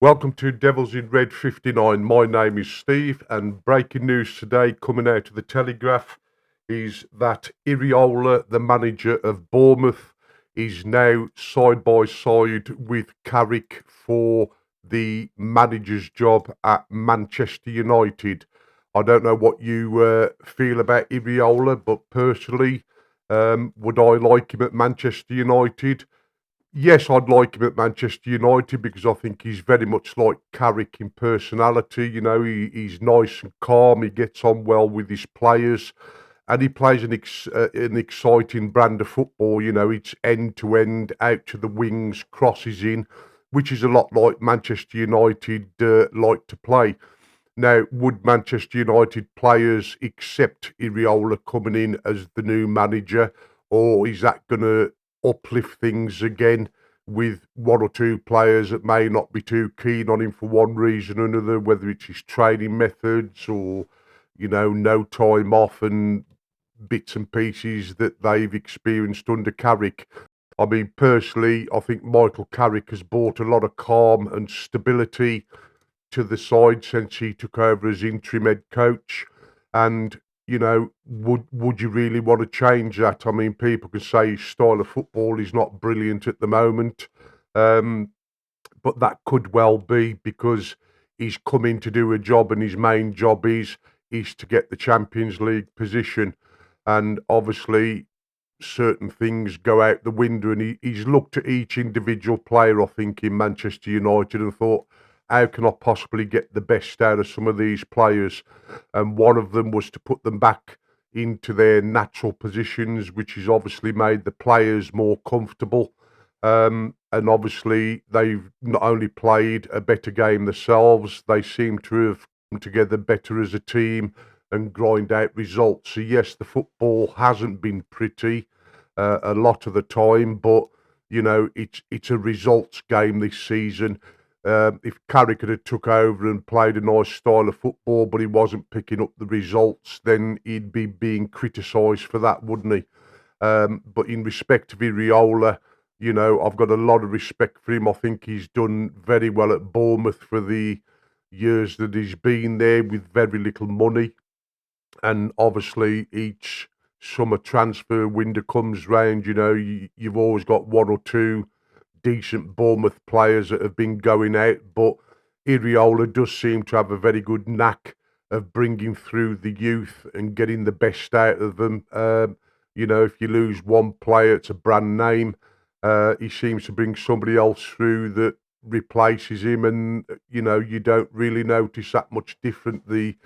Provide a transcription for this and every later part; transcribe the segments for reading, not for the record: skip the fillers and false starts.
Welcome to Devils in Red 59. My name is Steve, and breaking news today coming out of the Telegraph is that Iraola, the manager of Bournemouth, is now side by side with Carrick for the manager's job at Manchester United. I don't know what you feel about Iraola, but personally, would I like him at Manchester United? Yes, I'd like him at Manchester United because I think he's very much like Carrick in personality. He's nice and calm. He gets on well with his players, and he plays an exciting brand of football. It's end to end, out to the wings, crosses in, which is a lot like Manchester United like to play. Now, would Manchester United players accept Iraola coming in as the new manager, or is that going to uplift things again with one or two players that may not be too keen on him for one reason or another, whether it's his training methods or, no time off and bits and pieces that they've experienced under Carrick? I mean, personally, I think Michael Carrick has brought a lot of calm and stability to the side since he took over as interim head coach. And would you really want to change that? I mean, people can say his style of football is not brilliant at the moment, um, but that could well be because he's come in to do a job, and his main job is to get the Champions League position. And obviously, certain things go out the window, and he's looked at each individual player, I think, in Manchester United and thought, how can I possibly get the best out of some of these players? And one of them was to put them back into their natural positions, which has obviously made the players more comfortable. And obviously, they've not only played a better game themselves, they seem to have come together better as a team and grind out results. So, yes, the football hasn't been pretty a lot of the time, but it's a results game this season. If Carrick had took over and played a nice style of football, but he wasn't picking up the results, then he'd be being criticised for that, wouldn't he? But in respect of Iraola, I've got a lot of respect for him. I think he's done very well at Bournemouth for the years that he's been there with very little money. And obviously, each summer transfer window comes round, you've always got one or two decent Bournemouth players that have been going out, but Iraola does seem to have a very good knack of bringing through the youth and getting the best out of them. If you lose one player, it's a brand name. He seems to bring somebody else through that replaces him, and you don't really notice that much different. The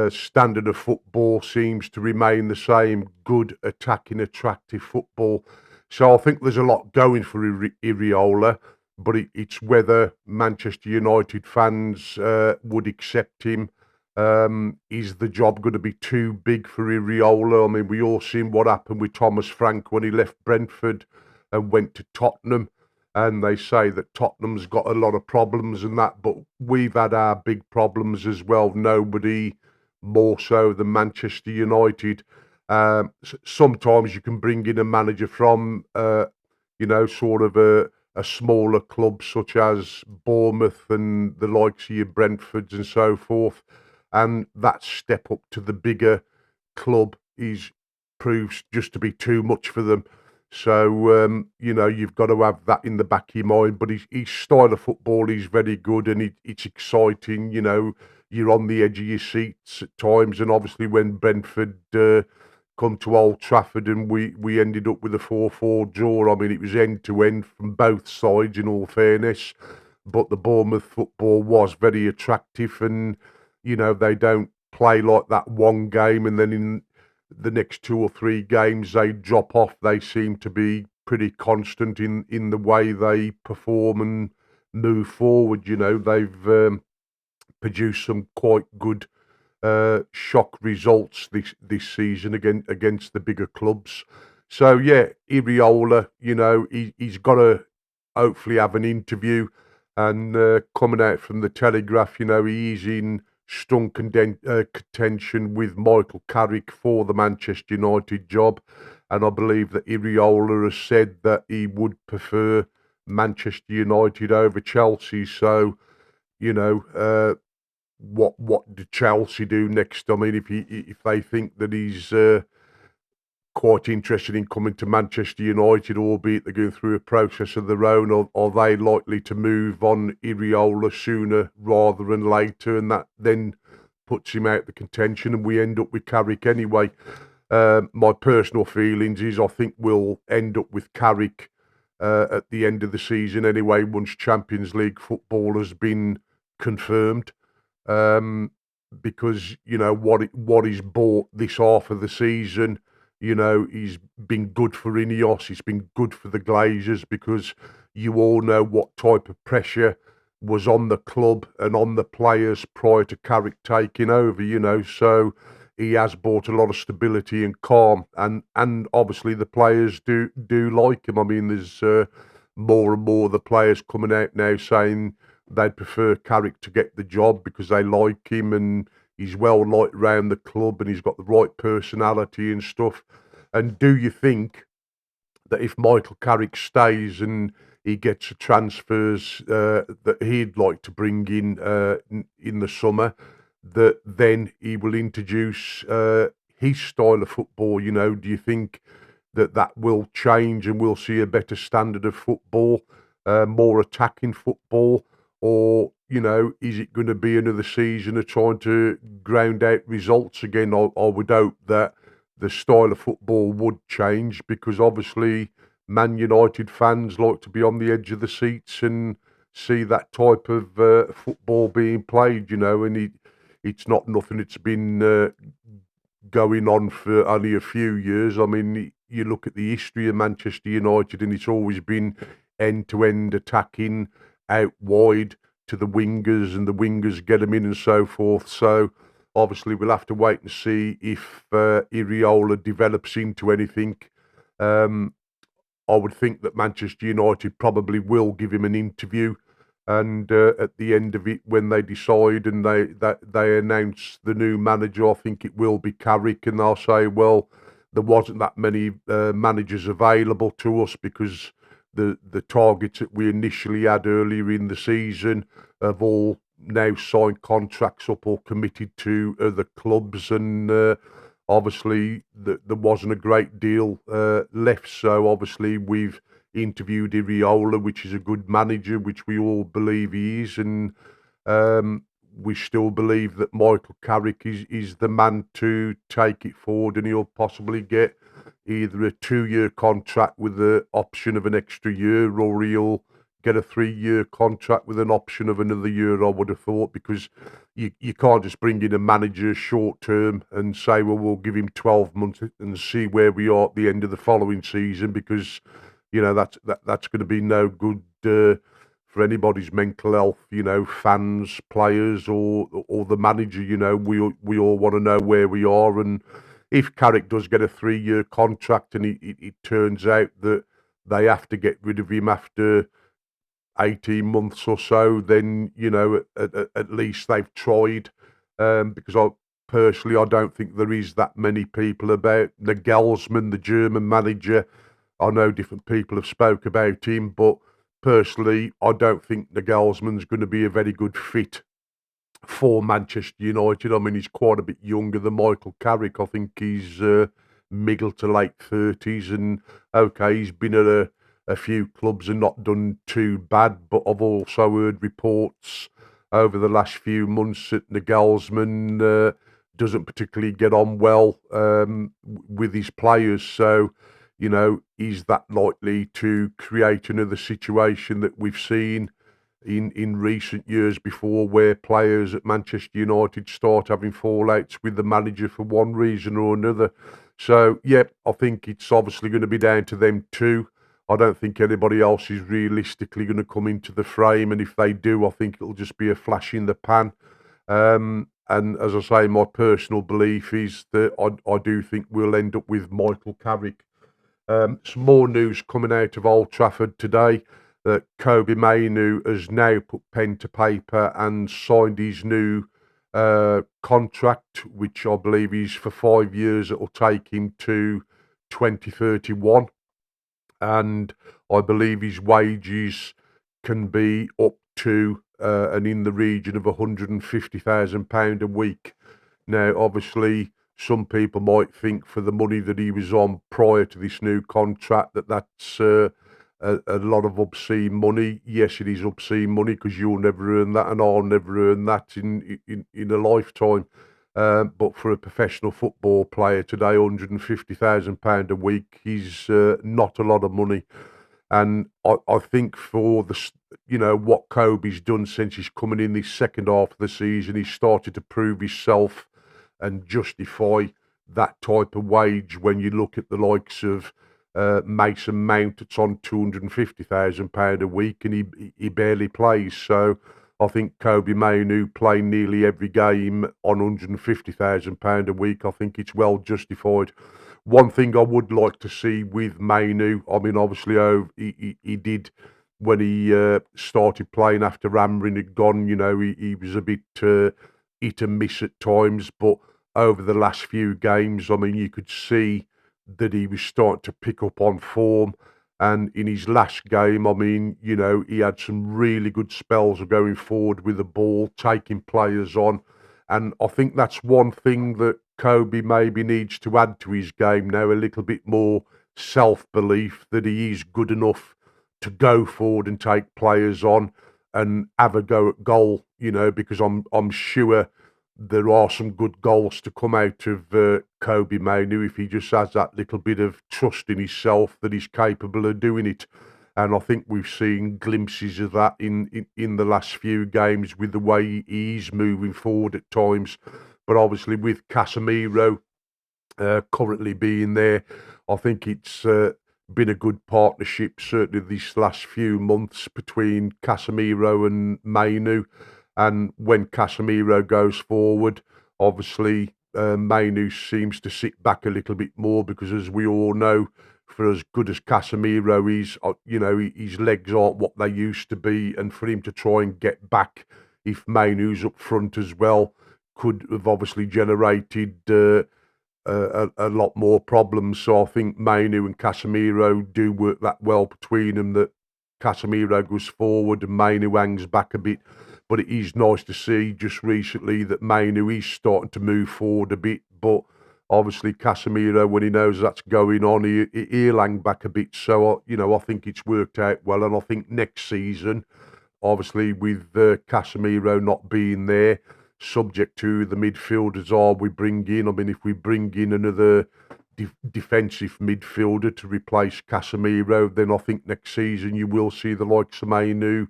standard of football seems to remain the same: good, attacking, attractive football. So I think there's a lot going for Iraola, but it's whether Manchester United fans would accept him. Is the job going to be too big for Iraola? I mean, we all seen what happened with Thomas Frank when he left Brentford and went to Tottenham. And they say that Tottenham's got a lot of problems and that, but we've had our big problems as well. Nobody more so than Manchester United. Sometimes you can bring in a manager from, sort of a smaller club such as Bournemouth and the likes of your Brentfords and so forth, and that step up to the bigger club is proves just to be too much for them. So you've got to have that in the back of your mind. But his style of football is very good, and it's exciting. You're on the edge of your seats at times, and obviously when Brentford come to Old Trafford and we ended up with a 4-4 draw. I mean, it was end to end from both sides, in all fairness. But the Bournemouth football was very attractive, and they don't play like that one game and then in the next two or three games they drop off. They seem to be pretty constant in the way they perform and move forward. They've produced some quite good shock results this season against the bigger clubs. So yeah, Iraola, he's got to hopefully have an interview, and coming out from the Telegraph, he's in strong contention with Michael Carrick for the Manchester United job, and I believe that Iraola has said that he would prefer Manchester United over Chelsea. So what do Chelsea do next? I mean, if they think that he's quite interested in coming to Manchester United, albeit they're going through a process of their own, or are they likely to move on Iraola sooner rather than later, and that then puts him out the contention, and we end up with Carrick anyway. My personal feelings is I think we'll end up with Carrick at the end of the season anyway, once Champions League football has been confirmed. Um, because what he's bought this half of the season, he's been good for Ineos, he's been good for the Glazers, because you all know what type of pressure was on the club and on the players prior to Carrick taking over, so he has brought a lot of stability and calm, and obviously the players do like him. I mean, there's more and more the players coming out now saying they'd prefer Carrick to get the job because they like him and he's well liked around the club and he's got the right personality and stuff. And do you think that if Michael Carrick stays and he gets the transfers that he'd like to bring in the summer, that then he will introduce his style of football? Do you think that will change and we'll see a better standard of football, more attacking football? Or, is it going to be another season of trying to ground out results again? I would hope that the style of football would change, because obviously Man United fans like to be on the edge of the seats and see that type of football being played, and it's not nothing. It's been going on for only a few years. I mean, you look at the history of Manchester United and it's always been end-to-end attacking, out wide to the wingers, and the wingers get them in and so forth. So obviously we'll have to wait and see if Iraola develops into anything. I would think that Manchester United probably will give him an interview, and at the end of it, when they decide and they announce the new manager, I think it will be Carrick, and they'll say, well, there wasn't that many managers available to us because the targets that we initially had earlier in the season have all now signed contracts up or committed to other clubs, and obviously there wasn't a great deal left. So obviously we've interviewed Iraola, which is a good manager, which we all believe he is, and we still believe that Michael Carrick is the man to take it forward, and he'll possibly get either a 2-year contract with the option of an extra year, or he'll get a 3-year contract with an option of another year, I would have thought, because you can't just bring in a manager short term and say, well, we'll give him 12 months and see where we are at the end of the following season, because that's going to be no good for anybody's mental health, fans, players, or the manager. We all want to know where we are, and if Carrick does get a 3-year contract and it turns out that they have to get rid of him after 18 months or so, then at least they've tried, because I don't think there is that many people about Nagelsmann, the German manager. I know different people have spoke about him, but personally I don't think Nagelsmann's going to be a very good fit for Manchester United. I mean, he's quite a bit younger than Michael Carrick. I think he's middle to late 30s, and okay, he's been at a few clubs and not done too bad, but I've also heard reports over the last few months that Nagelsmann doesn't particularly get on well with his players. So, is that likely to create another situation that we've seen in recent years before, where players at Manchester United start having fallouts with the manager for one reason or another? So, yeah, I think it's obviously going to be down to them too. I don't think anybody else is realistically going to come into the frame, and if they do, I think it'll just be a flash in the pan. And as I say, my personal belief is that I do think we'll end up with Michael Carrick. Some more news coming out of Old Trafford today, that Kobbie Mainoo has now put pen to paper and signed his new contract, which I believe is for 5 years. It will take him to 2031. And I believe his wages can be up to and in the region of £150,000 a week. Now, obviously, some people might think for the money that he was on prior to this new contract that's a lot of obscene money. Yes, it is obscene money because you'll never earn that, and I'll never earn that in a lifetime. But for a professional football player today, £150,000 a week is not a lot of money. And I think for what Kobbie's done since he's coming in this second half of the season, he's started to prove himself and justify that type of wage when you look at the likes of Mason Mount that's on £250,000 a week and he barely plays. So I think Kobbie Mainoo playing nearly every game on £150,000 a week, I think it's well justified. One thing I would like to see with Mainoo, I mean, obviously, he did when he started playing after Amrin had gone, he was a bit hit and miss at times, but over the last few games, I mean, you could see that he was starting to pick up on form. And in his last game, I mean, he had some really good spells of going forward with the ball, taking players on. And I think that's one thing that Kobbie maybe needs to add to his game now, a little bit more self-belief that he is good enough to go forward and take players on and have a go at goal, because I'm sure there are some good goals to come out of Kobbie Mainoo if he just has that little bit of trust in himself that he's capable of doing it. And I think we've seen glimpses of that in the last few games with the way he's moving forward at times. But obviously with Casemiro currently being there, I think it's been a good partnership, certainly these last few months between Casemiro and Mainoo. And when Casemiro goes forward, obviously Mainoo seems to sit back a little bit more because, as we all know, for as good as Casemiro is, his legs aren't what they used to be, and for him to try and get back if Mainoo's up front as well could have obviously generated a lot more problems. So I think Mainoo and Casemiro do work that well between them, that Casemiro goes forward and Mainoo hangs back a bit. But it is nice to see just recently that Mainoo is starting to move forward a bit. But obviously Casemiro, when he knows that's going on, he'll hang back a bit. So, I think it's worked out well. And I think next season, obviously with Casemiro not being there, subject to the midfielders we bring in. I mean, if we bring in another defensive midfielder to replace Casemiro, then I think next season you will see the likes of Mainoo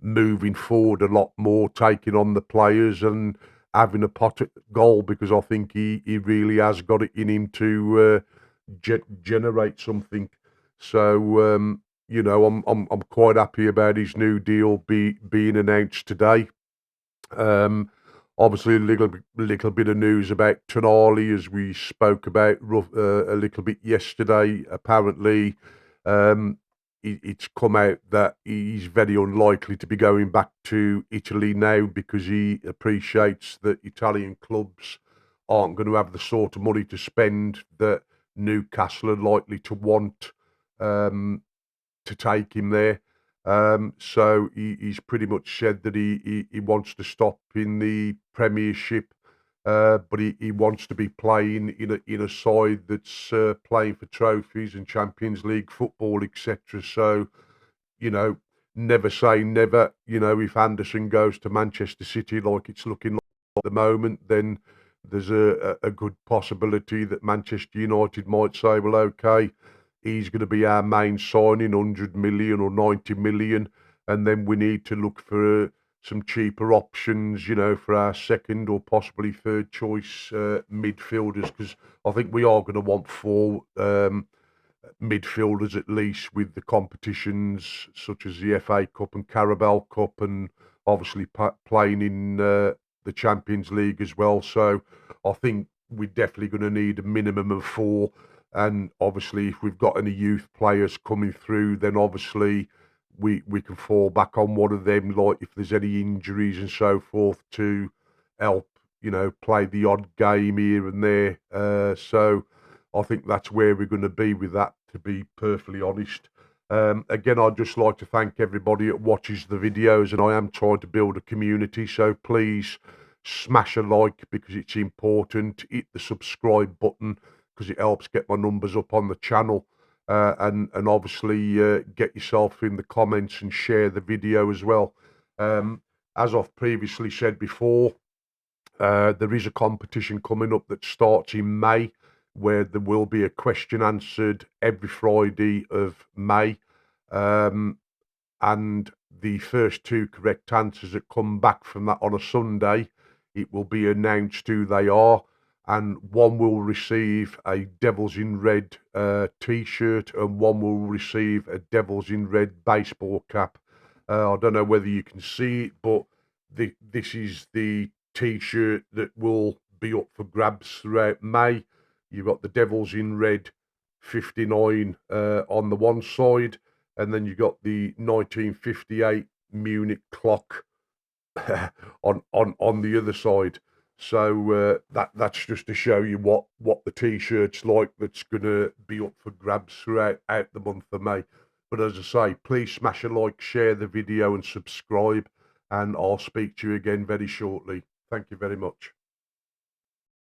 moving forward a lot more, taking on the players and having a pot at goal, because I think he really has got it in him to generate something. So I'm quite happy about his new deal being announced today. Obviously, a little bit of news about Tonali, as we spoke about a little bit yesterday. Apparently, it's come out that he's very unlikely to be going back to Italy now because he appreciates that Italian clubs aren't going to have the sort of money to spend that Newcastle are likely to want to take him there. So he's pretty much said that he wants to stop in the Premiership, but he wants to be playing in a side that's playing for trophies and Champions League football, etc. So, never say never. If Anderson goes to Manchester City like it's looking like at the moment, then there's a good possibility that Manchester United might say, well, okay, he's going to be our main signing, 100 million or 90 million, and then we need to look for some cheaper options, for our second or possibly third choice midfielders, because I think we are going to want four midfielders at least, with the competitions such as the FA Cup and Carabao Cup, and obviously playing in the Champions League as well. So I think we're definitely going to need a minimum of four. And obviously, if we've got any youth players coming through, then obviously we can fall back on one of them, like if there's any injuries and so forth, to help, play the odd game here and there. So I think that's where we're going to be with that, to be perfectly honest. Again, I'd just like to thank everybody that watches the videos, and I am trying to build a community, so please smash a like because it's important. Hit the subscribe button because it helps get my numbers up on the channel. And obviously get yourself in the comments and share the video as well. As I've previously said before, there is a competition coming up that starts in May, where there will be a question answered every Friday of May. And the first two correct answers that come back from that on a Sunday, it will be announced who they are, and one will receive a Devils in Red t-shirt, and one will receive a Devils in Red baseball cap. I don't know whether you can see it, but this is the t-shirt that will be up for grabs throughout May. You've got the Devils in Red 59 on the one side, and then you got the 1958 Munich clock on the other side. So that's just to show you what the t-shirt's like that's gonna be up for grabs throughout the month of May. But as I say, please smash a like, share the video, and subscribe, and I'll speak to you again very shortly. Thank you very much.